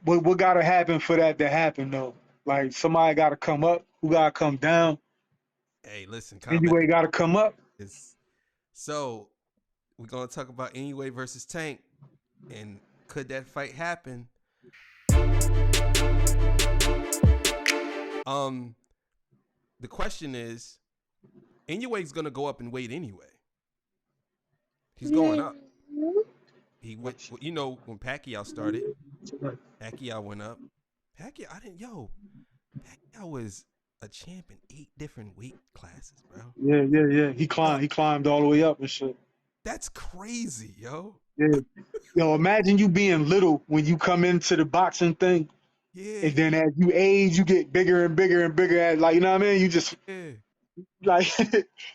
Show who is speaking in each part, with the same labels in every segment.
Speaker 1: what gotta happen for that to happen though? Like somebody gotta come up, who gotta come down,
Speaker 2: Hey, listen, combat
Speaker 1: anyway gotta come up.
Speaker 2: is so we're gonna talk about Anyway versus Tank, and could that fight happen? Um, the question is, Anyway's gonna go up in weight anyway. He's going up. He went, you know, when Pacquiao started, Pacquiao went up. Pacquiao, I didn't, yo, Pacquiao was a champ in 8 different weight classes, bro.
Speaker 1: Yeah.
Speaker 2: Yo,
Speaker 1: He climbed all the way up and shit.
Speaker 2: that's crazy, yo.
Speaker 1: Yeah. Yo, imagine you being little when you come into the boxing thing, and
Speaker 2: Yeah,
Speaker 1: then as you age, you get bigger and bigger and bigger. At like, you know what I mean? You just
Speaker 2: yeah.
Speaker 1: like he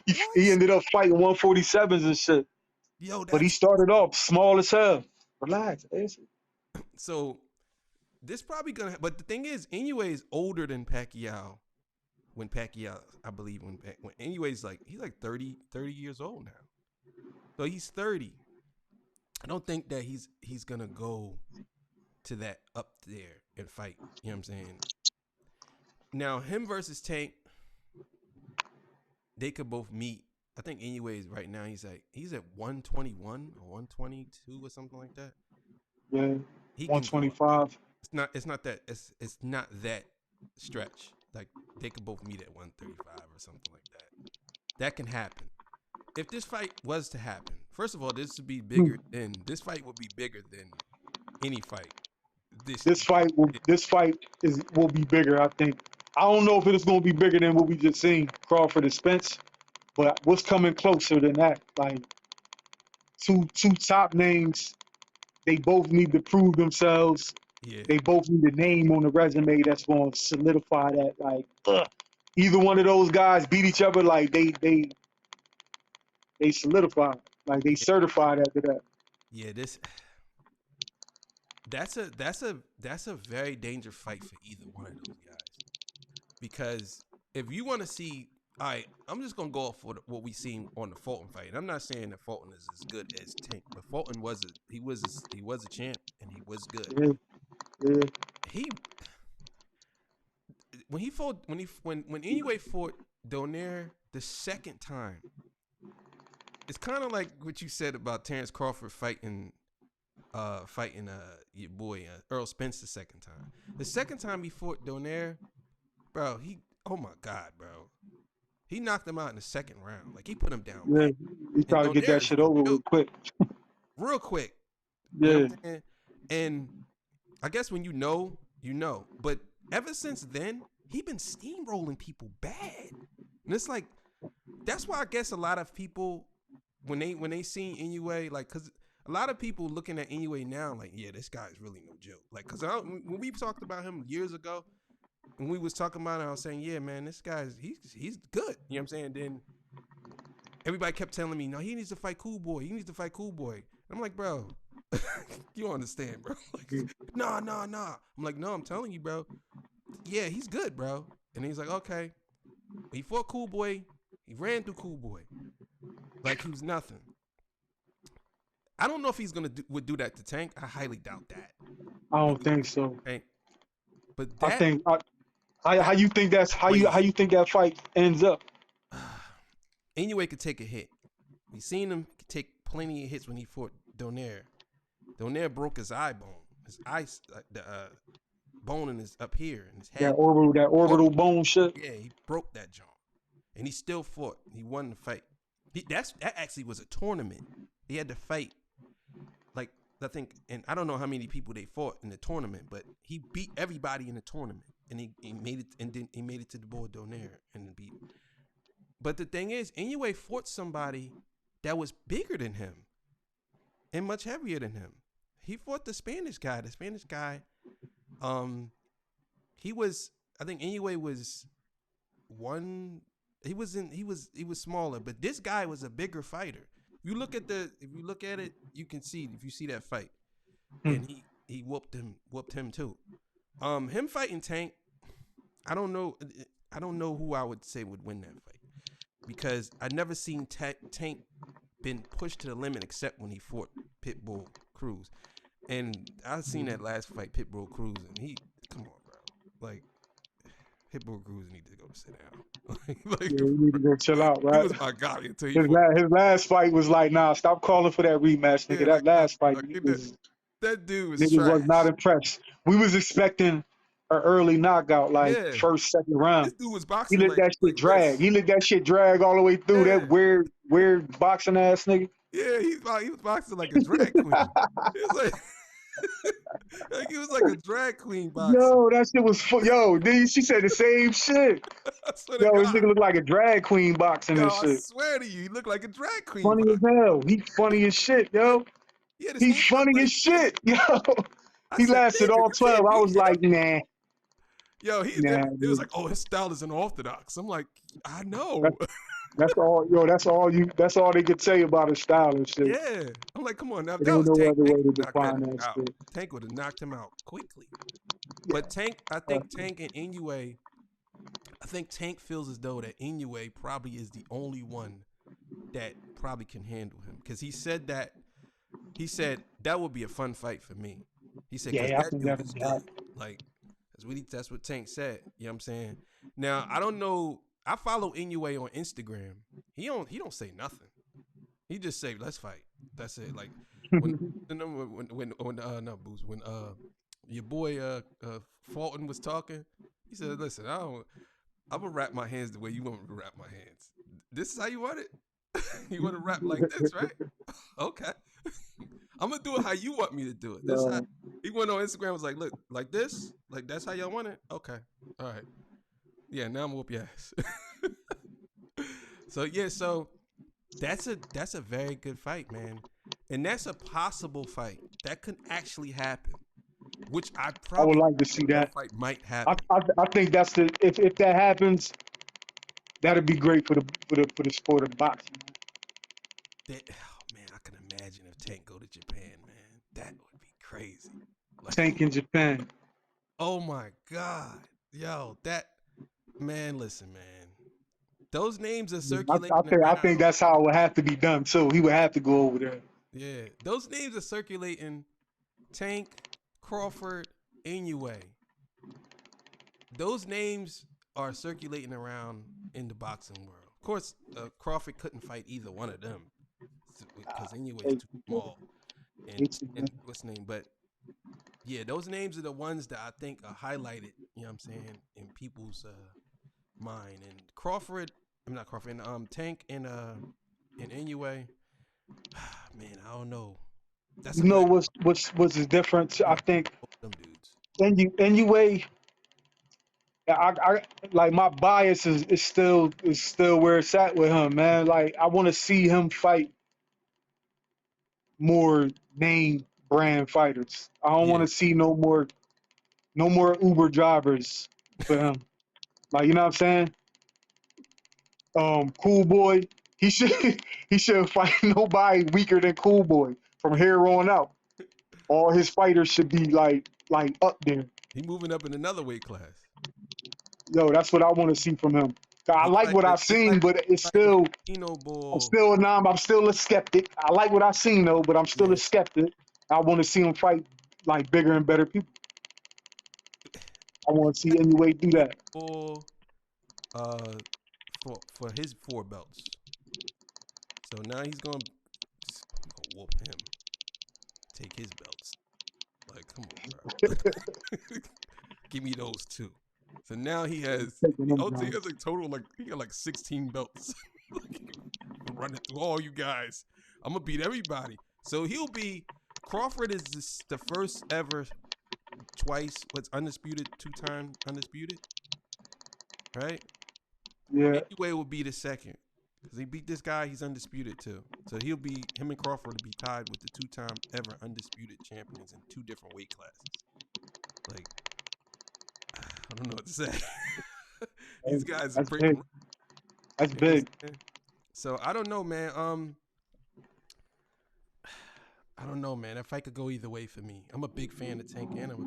Speaker 2: What?
Speaker 1: ended up fighting 147s and shit.
Speaker 2: Yo,
Speaker 1: But he
Speaker 2: that's
Speaker 1: started off small as hell. Relax, Ace.
Speaker 2: so. This probably gonna, but the thing is, Anyway is older than Pacquiao. When Pacquiao, I believe, when Anyway's like he's like 30 years old now. So he's 30. I don't think that he's gonna go to that up there and fight. You know what I'm saying? Now him versus Tank, they could both meet. I think Anyways right now he's at 121 or 122 or something like that.
Speaker 1: Yeah,
Speaker 2: He can go up.
Speaker 1: 125.
Speaker 2: It's not that stretch. Like they could both meet at 135 or something like that. That can happen. If this fight was to happen, first of all, this fight would be bigger than any fight. This
Speaker 1: This fight will be bigger, I think. I don't know if it's gonna be bigger than what we just seen, Crawford and Spence, but what's coming closer than that? Like two top names, they both need to prove themselves.
Speaker 2: Yeah.
Speaker 1: They both need a name on the resume that's gonna solidify that. Like either one of those guys beat each other, like they solidify, like they
Speaker 2: Yeah.
Speaker 1: certified after that.
Speaker 2: Yeah, that's a very dangerous fight for either one of those guys. Because if you want to see, all right, I'm just gonna go off for what we seen on the Fulton fight. And I'm not saying that Fulton is as good as Tank, but Fulton was a champ and he was good.
Speaker 1: Yeah, yeah.
Speaker 2: He when he fought when Anyway fought Donaire the second time, it's kind of like what you said about Terrence Crawford fighting your boy Earl Spence the second time. The second time he fought Donaire, bro, oh my god, bro. He knocked him out in the second round. Like he put him down
Speaker 1: Yeah,
Speaker 2: bad.
Speaker 1: he
Speaker 2: And
Speaker 1: tried to get
Speaker 2: Donaire
Speaker 1: that
Speaker 2: is
Speaker 1: shit
Speaker 2: no
Speaker 1: over with
Speaker 2: joke.
Speaker 1: quick.
Speaker 2: Real quick. You know
Speaker 1: Yeah,
Speaker 2: what I'm saying? And I guess when you know, you know. But ever since then, he been steamrolling people bad. And it's like that's why I guess a lot of people when they seen Anyway, like, cause a lot of people looking at Anyway now, like, yeah, this guy's really no joke. Like, cause when we talked about him years ago, when we was talking about it, I was saying, yeah, man, this guy's he's good. You know what I'm saying? Then everybody kept telling me, no, he needs to fight Cool Boy. He needs to fight Cool Boy. And I'm like, bro, you don't understand, bro. Like, nah. I'm like, no, I'm telling you, bro. Yeah, he's good, bro. And he's like, okay. He fought Cool Boy. He ran through Cool Boy like he was nothing. I don't know if he's would do that to Tank. I highly doubt that.
Speaker 1: I don't think so.
Speaker 2: Tank. But
Speaker 1: I
Speaker 2: that
Speaker 1: think how
Speaker 2: that's
Speaker 1: you think that's how
Speaker 2: crazy.
Speaker 1: you think that fight ends up?
Speaker 2: Anyway, could take a hit. We seen him take plenty of hits when he fought Donaire. Donaire broke his eye bone. His eye, the bone in his up here in his head.
Speaker 1: That orbital bone shit.
Speaker 2: Yeah, he broke that joint, and he still fought. He won the fight. That actually was a tournament. He had to fight, like I think, and I don't know how many people they fought in the tournament, but he beat everybody in the tournament, and he made it, and then he made it to the board Donaire and beat. But the thing is, Anyway fought somebody that was bigger than him and much heavier than him. He fought the Spanish guy. The Spanish guy, he was. I think Anyway was one. He was smaller, but this guy was a bigger fighter. If you look at it, you can see if you see that fight, and he whooped him too. Him fighting Tank, I don't know who I would say would win that fight because I never seen Tank been pushed to the limit except when he fought Pitbull Cruz. And I seen that last fight, Pitbull Cruz, and come on, bro. Like, Pitbull Cruz needs to go sit down.
Speaker 1: Yeah, you need to go chill out,
Speaker 2: he
Speaker 1: right?
Speaker 2: was my guy until he
Speaker 1: His last fight was like, nah, stop calling for that rematch, nigga.
Speaker 2: yeah,
Speaker 1: That
Speaker 2: like,
Speaker 1: last fight
Speaker 2: that dude was
Speaker 1: niggas was not
Speaker 2: trash.
Speaker 1: impressed. We was expecting an early knockout, like
Speaker 2: Yeah,
Speaker 1: first, second round.
Speaker 2: this dude was
Speaker 1: He
Speaker 2: boxing
Speaker 1: let that shit
Speaker 2: like
Speaker 1: drag.
Speaker 2: this.
Speaker 1: He let that shit drag all the way through.
Speaker 2: Yeah,
Speaker 1: That weird boxing ass nigga.
Speaker 2: yeah, he was boxing like a drag queen. He was like, like he was like a drag queen boxer.
Speaker 1: Yo, that shit was yo. Dude, she said the same shit.
Speaker 2: I swear to
Speaker 1: Yo, this
Speaker 2: God.
Speaker 1: nigga look like a drag queen boxing
Speaker 2: Yo,
Speaker 1: and
Speaker 2: I
Speaker 1: shit.
Speaker 2: swear to you, he looked like a drag queen
Speaker 1: Funny as
Speaker 2: boxer.
Speaker 1: hell. He funny as shit, yo.
Speaker 2: He had his
Speaker 1: He
Speaker 2: hands up
Speaker 1: funny
Speaker 2: like
Speaker 1: as shit, yo.
Speaker 2: I
Speaker 1: He
Speaker 2: said,
Speaker 1: lasted
Speaker 2: nigga,
Speaker 1: all
Speaker 2: you
Speaker 1: 12.
Speaker 2: can't
Speaker 1: I
Speaker 2: beat
Speaker 1: was
Speaker 2: him.
Speaker 1: like, nah,
Speaker 2: Yo,
Speaker 1: nah,
Speaker 2: it was
Speaker 1: dude.
Speaker 2: like, oh, his style is unorthodox. I'm like, I know.
Speaker 1: That's all, yo. That's all they could say about his style and shit.
Speaker 2: Yeah. I'm like, come on now. If
Speaker 1: It
Speaker 2: that
Speaker 1: ain't
Speaker 2: was
Speaker 1: no
Speaker 2: Tank,
Speaker 1: other
Speaker 2: Tank
Speaker 1: way to
Speaker 2: would knock that
Speaker 1: define
Speaker 2: nigga
Speaker 1: that
Speaker 2: out.
Speaker 1: shit.
Speaker 2: Tank would have knocked him out quickly.
Speaker 1: Yeah.
Speaker 2: But I think Tank and Inoue, I think Tank feels as though that Inoue probably is the only one that probably can handle him. Because he said that would be a fun fight for me. He said, because
Speaker 1: Yeah, I
Speaker 2: that
Speaker 1: think
Speaker 2: dude
Speaker 1: that'll
Speaker 2: is
Speaker 1: be
Speaker 2: good.
Speaker 1: hot.
Speaker 2: Like, that's what Tank said. You know what I'm saying? Now, I don't know. I follow Inoue on Instagram. He don't say nothing. He just say, let's fight. That's it. Like when your boy Fulton was talking, he said, listen, I'm gonna wrap my hands the way you want me to wrap my hands. This is how you want it? You want to rap like this, right? Okay. I'm gonna do it how you want me to do it. This how he went on Instagram, was like, look, like this? Like that's how y'all want it? Okay. All right. Yeah, now I'm gonna whoop your ass. So that's a very good fight, man. And that's a possible fight. That could actually happen. Which I
Speaker 1: would
Speaker 2: probably
Speaker 1: like to see
Speaker 2: think
Speaker 1: that.
Speaker 2: fight might
Speaker 1: I
Speaker 2: happen.
Speaker 1: think that's if that happens, that'd be great for the sport of boxing.
Speaker 2: Oh man, I can imagine if Tank go to Japan, man. That would be crazy. Like,
Speaker 1: Tank in Japan.
Speaker 2: oh my God. Yo, man, listen, man. Those names are circulating
Speaker 1: I
Speaker 2: around.
Speaker 1: think that's how it would have to be done too. He would have to go over there.
Speaker 2: Yeah, those names are circulating. Tank, Crawford, Inoue. Those names are circulating around in the boxing world. Of course, Crawford couldn't fight either one of them because Inoue is too small. And what's his name? But yeah, those names are the ones that I think are highlighted. You know what I'm saying, in people's mind. And Tank and Inoue. Man, I don't know. That's
Speaker 1: You know what's the difference? I think
Speaker 2: them dudes.
Speaker 1: Inoue. I like my bias is still where it's at with him, man. Like I want to see him fight more name brand fighters. I don't want to see no more Uber drivers for him. Like you know what I'm saying? Cool Boy, he shouldn't fight nobody weaker than Cool Boy from here on out. All his fighters should be like up there.
Speaker 2: He moving up in another weight class.
Speaker 1: Yo, that's what I want to see from him. I like what I've seen, but it's still, I'm still a skeptic. I like what I've seen though, but I'm still a skeptic. I want to see him fight like bigger and better people. I want to see Inoue do that.
Speaker 2: For his 4 belts. So now he's gonna whoop him. Take his belts. Like, come on, bro. Give me those 2. So now he has a total he got like 16 belts. Running through all you guys. I'm gonna beat everybody. So Crawford is the first ever undisputed, 2-time undisputed. Right?
Speaker 1: Yeah.
Speaker 2: Inoue will be the second. Because he beat this guy, he's undisputed too. So him and Crawford will be tied with the 2-time ever undisputed champions in 2 different weight classes. Like, I don't know what to say. These guys are pretty.
Speaker 1: Big. That's big.
Speaker 2: So I don't know, man. I don't know, man. That fight could go either way for me. I'm a big fan of Tank, and I'm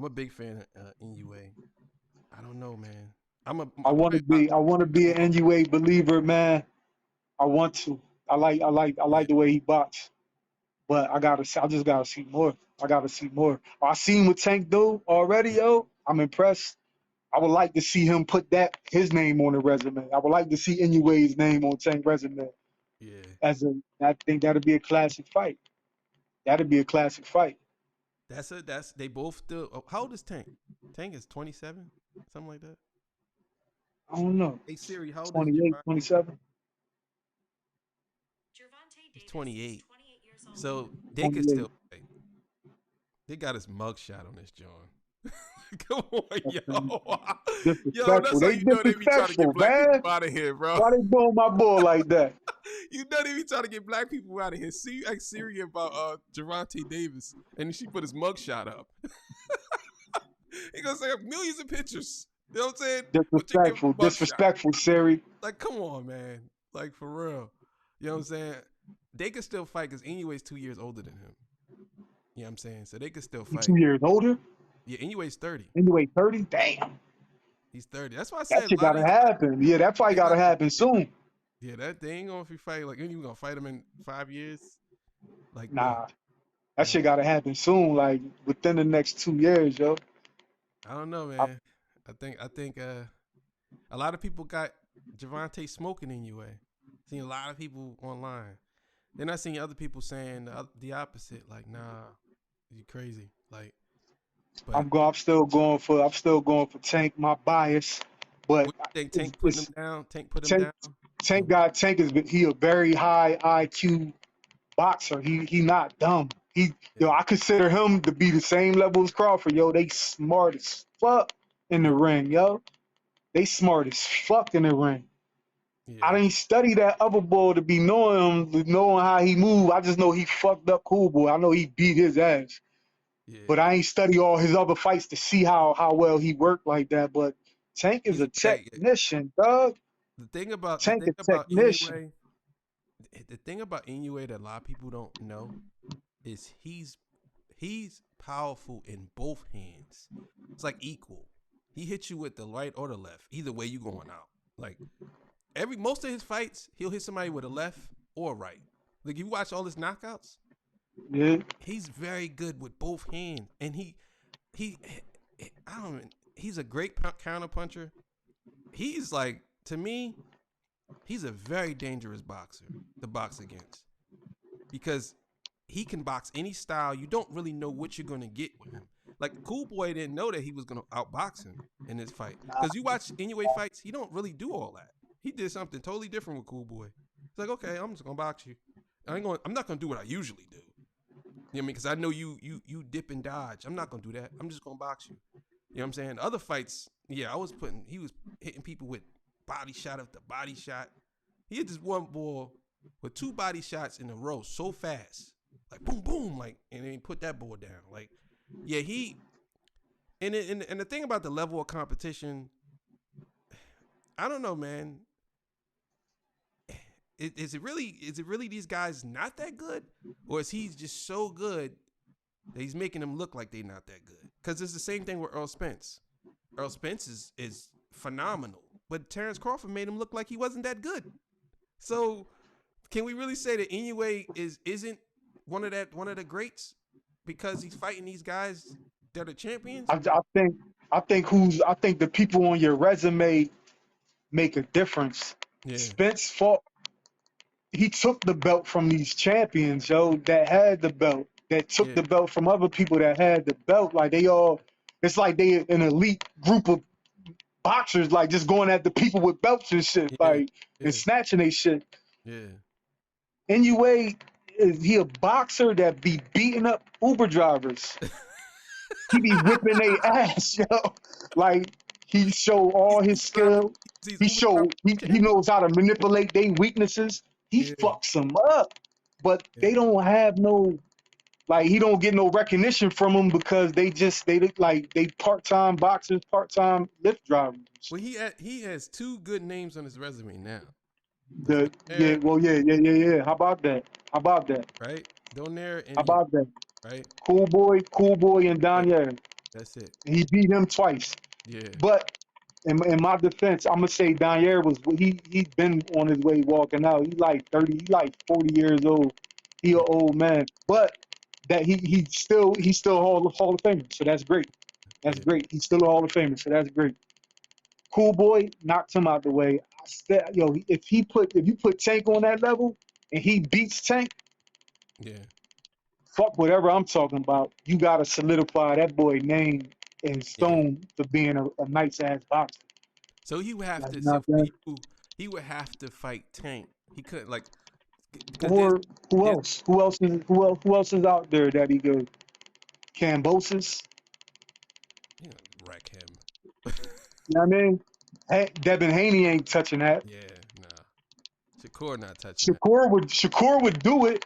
Speaker 2: a big fan of Inoue. I don't know, man. I want to
Speaker 1: be an Inoue believer, man. I want to. I like the way he boxes. But I just gotta see more. I gotta see more. I seen what Tank do already, yo. I'm impressed. I would like to see him put his name on the resume. I would like to see Inouye's name on Tank resume.
Speaker 2: Yeah.
Speaker 1: I think that'd be a classic fight. That'd be a classic fight.
Speaker 2: That's they both still. Oh, how old is Tank? Tank is 27, something like that.
Speaker 1: I don't know.
Speaker 2: Hey Siri, how old is
Speaker 1: 28,
Speaker 2: Gervonta?
Speaker 1: 27,
Speaker 2: He's 28. So they could
Speaker 1: 28.
Speaker 2: still fight. They got his mugshot on this John. Come on,
Speaker 1: Okay.
Speaker 2: yo. Yo,
Speaker 1: Disrespectful.
Speaker 2: that's how
Speaker 1: They
Speaker 2: you know they be trying to get
Speaker 1: disrespectful,
Speaker 2: black people
Speaker 1: man.
Speaker 2: out of here, bro.
Speaker 1: Why they doing my boy like that?
Speaker 2: You know they be trying to get black people out of here. See, ask Siri about Gervonta Davis, and she put his mugshot up. He gonna say millions of pictures. You know what I'm saying? But you give him
Speaker 1: Disrespectful.
Speaker 2: a mugshot.
Speaker 1: Disrespectful, Siri.
Speaker 2: Like, come on, man. Like, for real. You know what I'm saying? They could still fight because Inouye's 2 years older than him. You know what I'm saying? So they could still
Speaker 1: He
Speaker 2: fight.
Speaker 1: 2 years older.
Speaker 2: Yeah, Inouye's 30.
Speaker 1: Anyway, 30. Damn.
Speaker 2: He's 30. That's why I
Speaker 1: That
Speaker 2: said
Speaker 1: shit
Speaker 2: a lot
Speaker 1: gotta
Speaker 2: of these
Speaker 1: happen. Yeah, that fight
Speaker 2: they
Speaker 1: gotta
Speaker 2: got
Speaker 1: happen soon.
Speaker 2: yeah, that they ain't gonna be fight like you even gonna fight him in 5 years. Like, bro,
Speaker 1: Nah, that shit gotta happen soon. Like within the next 2 years, yo.
Speaker 2: I don't know,
Speaker 1: I,
Speaker 2: man. I think a lot of people got Gervonta smoking Inoue. Seen a lot of people online. Then I seen other people saying the opposite. Like, nah, you crazy. Like, but
Speaker 1: I'm still going for Tank. My bias, but
Speaker 2: what you think?
Speaker 1: it's,
Speaker 2: Tank putting him
Speaker 1: it's
Speaker 2: down. Tank put him
Speaker 1: Tank.
Speaker 2: down.
Speaker 1: Tank is he a very high IQ boxer. He not dumb.
Speaker 2: Yeah,
Speaker 1: I consider him to be the same level as Crawford. Yo, they smart as fuck in the ring. Yo, they smart as fuck in the ring. I
Speaker 2: yeah,
Speaker 1: didn't study that other boy to be knowing how he move. I just know he fucked up Cool Boy. I know he beat his ass, but
Speaker 2: yeah.
Speaker 1: I ain't study all his other fights to see how well he worked like that. But Tank is
Speaker 2: He's
Speaker 1: a
Speaker 2: very good.
Speaker 1: technician, dog.
Speaker 2: The
Speaker 1: Tank
Speaker 2: thing
Speaker 1: a
Speaker 2: about
Speaker 1: technician.
Speaker 2: Inoue, the thing about Inoue that a lot of people don't know is he's powerful in both hands. It's like equal. He hits you with the right or the left. Either way, you going out. Like most of his fights, he'll hit somebody with a left or right. Like you watch all his knockouts,
Speaker 1: Yeah,
Speaker 2: he's very good with both hands, and he I don't know, he's a great counter puncher. He's like, to me, he's a very dangerous boxer to box against because he can box any style. You don't really know what you're going to get with him. Like, Cool Boy didn't know that he was going to outbox him in this fight. Because you watch Inoue fights, he don't really do all that. He did something totally different with Cool Boy. It's like, okay, I'm just going to box you. I'm not going to do what I usually do. You know what I mean? Because I know you dip and dodge. I'm not going to do that. I'm just going to box you. You know what I'm saying? Other fights, yeah, he was hitting people with body shot after body shot. He hit this one ball with 2 body shots in a row so fast. Like, boom, boom, like, and then he put that ball down. Like, yeah, and the thing about the level of competition, I don't know, man. Is it really these guys not that good? Or is he just so good that he's making them look like they're not that good? Because it's the same thing with Earl Spence. Earl Spence is phenomenal, but Terrence Crawford made him look like he wasn't that good. So can we really say that Inoue isn't one of the greats because he's fighting these guys that are champions?
Speaker 1: I think the people on your resume make a difference.
Speaker 2: Yeah,
Speaker 1: Spence fought. He took the belt from these champions, yo, that had the belt. That took
Speaker 2: yeah,
Speaker 1: the belt from other people that had the belt. Like it's like they an elite group of boxers, like just going at the people with belts and shit,
Speaker 2: yeah,
Speaker 1: like and
Speaker 2: yeah,
Speaker 1: snatching they shit.
Speaker 2: yeah,
Speaker 1: Anyway, is he a boxer that be beating up Uber drivers? He be whipping their ass, yo. Like he show
Speaker 2: he's
Speaker 1: all his
Speaker 2: Uber driver.
Speaker 1: skill.
Speaker 2: He's
Speaker 1: He
Speaker 2: Uber driver
Speaker 1: show he
Speaker 2: champ.
Speaker 1: knows how to manipulate their weaknesses. He
Speaker 2: Yeah,
Speaker 1: fucks them up, but
Speaker 2: yeah.
Speaker 1: they don't have no like he don't get no recognition from them because they look like they part-time boxers, part-time Lyft drivers.
Speaker 2: Well, he has 2 good names on his resume now. That's
Speaker 1: Yeah,
Speaker 2: Donaire,
Speaker 1: well, yeah. How about that? How about that?
Speaker 2: right? Donaire
Speaker 1: How
Speaker 2: and he,
Speaker 1: about that?
Speaker 2: right?
Speaker 1: Cool boy, and
Speaker 2: Yeah,
Speaker 1: Daniel.
Speaker 2: that's it.
Speaker 1: He beat him twice.
Speaker 2: Yeah,
Speaker 1: But in my defense, I'm gonna say Daniel was he's been on his way walking out. He like 30, he like 40 years old. He an old man, but that he's still Hall of Famer. So that's great. That's
Speaker 2: Yeah,
Speaker 1: great. He's still a Hall of Famer. So that's great. Cool Boy knocked him out the way. Yo, if you put Tank on that level and he beats Tank,
Speaker 2: yeah,
Speaker 1: fuck whatever I'm talking about. You gotta solidify that boy name in
Speaker 2: yeah.
Speaker 1: stone for being a nice ass boxer.
Speaker 2: So he would have
Speaker 1: Like,
Speaker 2: to.
Speaker 1: you know
Speaker 2: So
Speaker 1: what I'm saying?
Speaker 2: he would have to fight Tank. He couldn't like because
Speaker 1: Or who
Speaker 2: there's
Speaker 1: else? Who else is out there that he could? Cambosis.
Speaker 2: you know, wreck him.
Speaker 1: You know what I mean? Hey, Devin Haney ain't touching that.
Speaker 2: Yeah, nah. Shakur not touching that.
Speaker 1: Shakur would do it,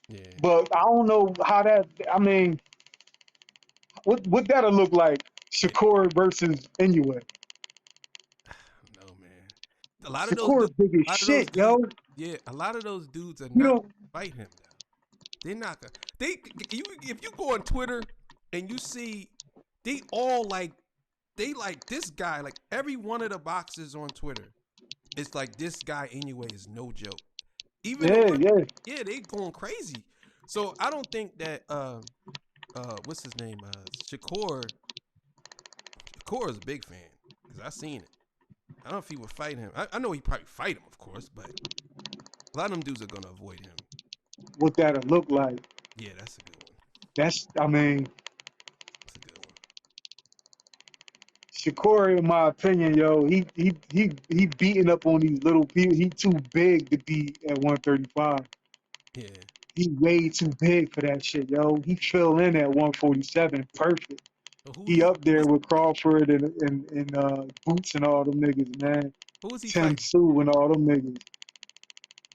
Speaker 2: Yeah,
Speaker 1: but I don't know how that. I mean, what that'll look like?
Speaker 2: yeah.
Speaker 1: Shakur versus Inoue.
Speaker 2: No man. A lot of those
Speaker 1: Shakur
Speaker 2: dudes.
Speaker 1: big as
Speaker 2: A lot of those
Speaker 1: shit,
Speaker 2: dudes.
Speaker 1: yo.
Speaker 2: Yeah, a lot of those dudes are
Speaker 1: You
Speaker 2: not
Speaker 1: know,
Speaker 2: gonna fight him though. They're not gonna. They you if you go on Twitter and you see they all like they like this guy like every one of the boxers on Twitter. It's like this guy anyway is no joke. Even the
Speaker 1: yeah,
Speaker 2: one,
Speaker 1: yeah.
Speaker 2: yeah, they going crazy. So I don't think that what's his name Shakur is a big fan because I seen it. I don't know if he would fight him. I know he probably fight him, of course, but a lot of them dudes are gonna avoid him.
Speaker 1: What that'll look like.
Speaker 2: Yeah, that's a good one.
Speaker 1: I mean,
Speaker 2: That's a good one.
Speaker 1: Shakur, in my opinion, yo, he beating up on these little people. He too big to be at 135.
Speaker 2: Yeah.
Speaker 1: He way too big for that shit, yo. He fill in at 147, perfect.
Speaker 2: So
Speaker 1: He up there with Crawford and Boots and all them niggas, man.
Speaker 2: who is he
Speaker 1: Tim
Speaker 2: fighting?
Speaker 1: Sue and all them niggas.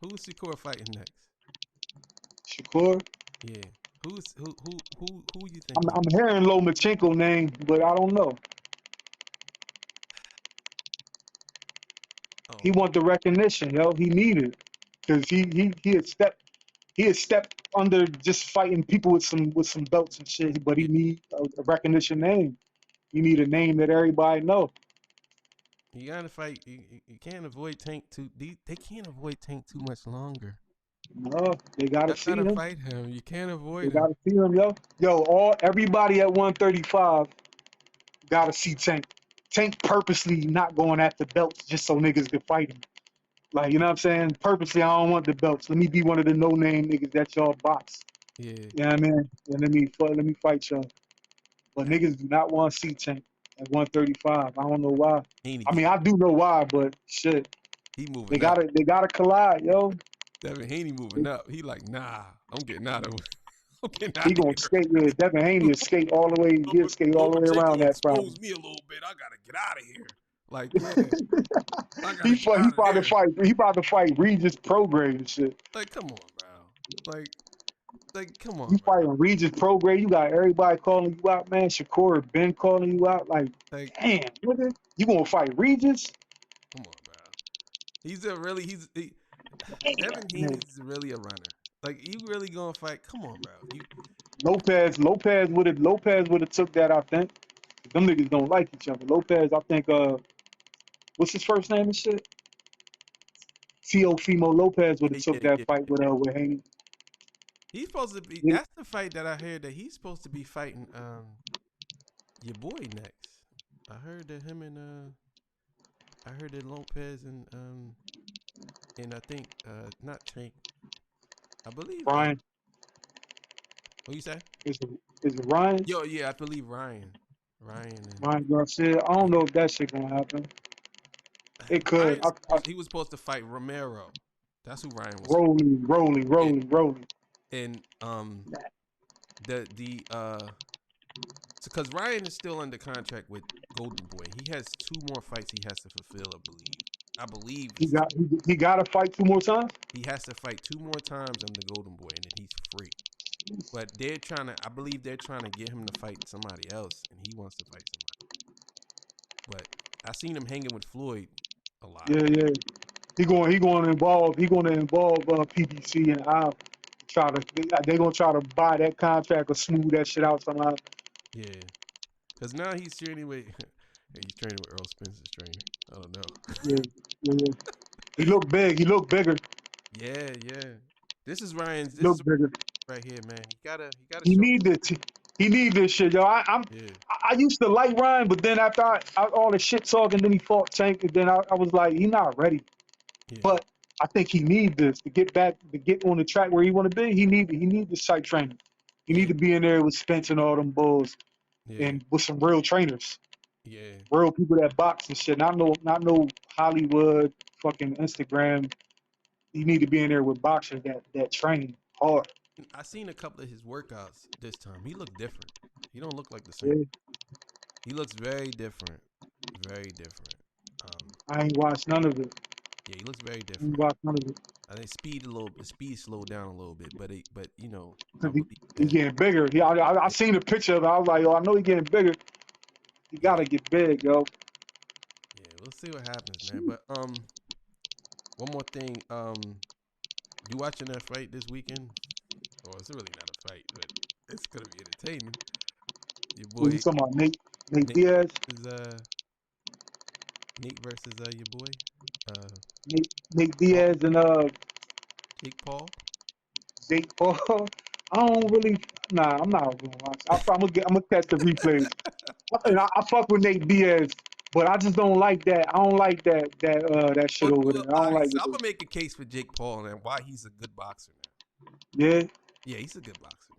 Speaker 2: Who is Shakur fighting next?
Speaker 1: Shakur,
Speaker 2: Yeah. Who you think
Speaker 1: I'm hearing Lomachenko name, but I don't know. He
Speaker 2: oh
Speaker 1: want the recognition, yo. He needed, because he had stepped under just fighting people with some belts and shit. But he
Speaker 2: yeah.
Speaker 1: need a recognition name. He need a name that everybody know.
Speaker 2: You gotta fight. You can't avoid Tank too. They can't avoid Tank too much longer.
Speaker 1: No, they gotta
Speaker 2: You
Speaker 1: see
Speaker 2: gotta
Speaker 1: him.
Speaker 2: fight him. You can't
Speaker 1: They
Speaker 2: avoid him.
Speaker 1: gotta see him, yo. Everybody at 135 gotta see Tank. Tank purposely not going after belts just so niggas can fight him. Like, you know what I'm saying? Purposely, I don't want the belts. Let me be one of the no-name niggas that y'all box.
Speaker 2: Yeah.
Speaker 1: You know what I mean? And let me fight y'all. But niggas do not want to see Tank at 135. I don't know why. I mean, I do know why, but shit,
Speaker 2: He
Speaker 1: they
Speaker 2: moving up.
Speaker 1: gotta collide, yo.
Speaker 2: Devin Haney moving up. He like, nah, I'm getting out of I'm getting
Speaker 1: He
Speaker 2: out of
Speaker 1: gonna
Speaker 2: here.
Speaker 1: skate with Devin Haney will skate all the way. He'll skate all the way around
Speaker 2: Lomachenko
Speaker 1: that problem.
Speaker 2: exposed me a little bit. I gotta get out of here. Like, yeah, I
Speaker 1: he
Speaker 2: gotta get out of
Speaker 1: about to
Speaker 2: there.
Speaker 1: fight. He about to fight Regis Prograde and shit.
Speaker 2: Like, come on, bro. Like, come on,
Speaker 1: You
Speaker 2: bro.
Speaker 1: fighting Regis Prograde. You got everybody calling you out, man. Shakur Ben calling you out. Like,
Speaker 2: Like,
Speaker 1: damn, nigga, you gonna fight Regis?
Speaker 2: come on, bro. He's a really
Speaker 1: Damn,
Speaker 2: Devin
Speaker 1: man.
Speaker 2: Haney's really a runner. Like, you really gonna fight? Come on, bro.
Speaker 1: Lopez would have took that. I think them niggas don't like each other. Lopez, I think. What's his first name and shit? Teofimo Lopez would have took that
Speaker 2: Yeah.
Speaker 1: fight with Haney.
Speaker 2: He's supposed to be.
Speaker 1: Yeah.
Speaker 2: That's the fight that I heard that he's supposed to be fighting. Your boy next. I heard that him and I heard that Lopez and I think not Tank. I believe
Speaker 1: Ryan,
Speaker 2: what you say?
Speaker 1: is it Ryan?
Speaker 2: Yo, yeah, I believe Ryan and
Speaker 1: Ryan Garcia. I don't know if that shit gonna happen. It could.
Speaker 2: he was supposed to fight Romero. That's who Ryan was.
Speaker 1: Rolling.
Speaker 2: And the because Ryan is still under contract with Golden Boy. He has 2 more fights he has to fulfill, I believe
Speaker 1: He got to fight 2 more times.
Speaker 2: he has to fight 2 more times under Golden Boy, and then he's free. But I believe they're trying to get him to fight somebody else, and he wants to fight somebody. But I seen him hanging with Floyd a lot.
Speaker 1: Yeah. He going to involve PBC and I'll try to. They gonna try to buy that contract or smooth that shit out somehow.
Speaker 2: Yeah, because now he's training with he's training with Earl Spencer's trainer. I don't know.
Speaker 1: Yeah. He look big. He look bigger.
Speaker 2: Yeah. This is Ryan's. This
Speaker 1: Look
Speaker 2: is
Speaker 1: bigger.
Speaker 2: right here, man. You gotta
Speaker 1: He
Speaker 2: show.
Speaker 1: need this. He need this shit, yo.
Speaker 2: Yeah,
Speaker 1: I used to like Ryan, but then after all the shit talk, and then he fought Tank, and then I was like, he not ready.
Speaker 2: yeah,
Speaker 1: But I think he need this to get back, to get on the track where he want to be. He need this type training. He
Speaker 2: yeah,
Speaker 1: need to be in there with Spence and all them bulls,
Speaker 2: yeah,
Speaker 1: and with some real trainers,
Speaker 2: yeah.
Speaker 1: real people that box and shit. Not no Hollywood fucking Instagram. You need to be in there with boxers that train hard.
Speaker 2: I seen a couple of his workouts this time. He looked different. He don't look like the same.
Speaker 1: Yeah,
Speaker 2: He looks very different. Very different.
Speaker 1: I ain't watched none of it.
Speaker 2: Yeah, he looks very
Speaker 1: I ain't
Speaker 2: different.
Speaker 1: watched none of it.
Speaker 2: I think speed slowed down a little bit, but you know, I
Speaker 1: 'Cause
Speaker 2: believe
Speaker 1: he
Speaker 2: that.
Speaker 1: getting bigger. I
Speaker 2: Yeah,
Speaker 1: seen the picture of it. I was like, yo, I know he getting bigger. He
Speaker 2: yeah,
Speaker 1: gotta get big, yo.
Speaker 2: yeah. We'll see what happens, man. But one more thing. You watching that fight this weekend? Well, it's really not a fight, but it's gonna be entertaining. Your
Speaker 1: What you
Speaker 2: boy
Speaker 1: talking about, Nate
Speaker 2: Nate
Speaker 1: Diaz?
Speaker 2: is Nate versus your boy uh
Speaker 1: Nate
Speaker 2: Paul
Speaker 1: Diaz and
Speaker 2: Jake Paul.
Speaker 1: Jake Paul. I don't really. Nah, I'm not gonna watch. I'm gonna catch the replays. I fuck with Nate Diaz, but I just don't like that. I don't like that shit over there. I
Speaker 2: All
Speaker 1: don't
Speaker 2: right,
Speaker 1: like
Speaker 2: so
Speaker 1: it.
Speaker 2: I'm gonna make a case for Jake Paul and why he's a good boxer now.
Speaker 1: Yeah,
Speaker 2: Yeah, he's a good boxer.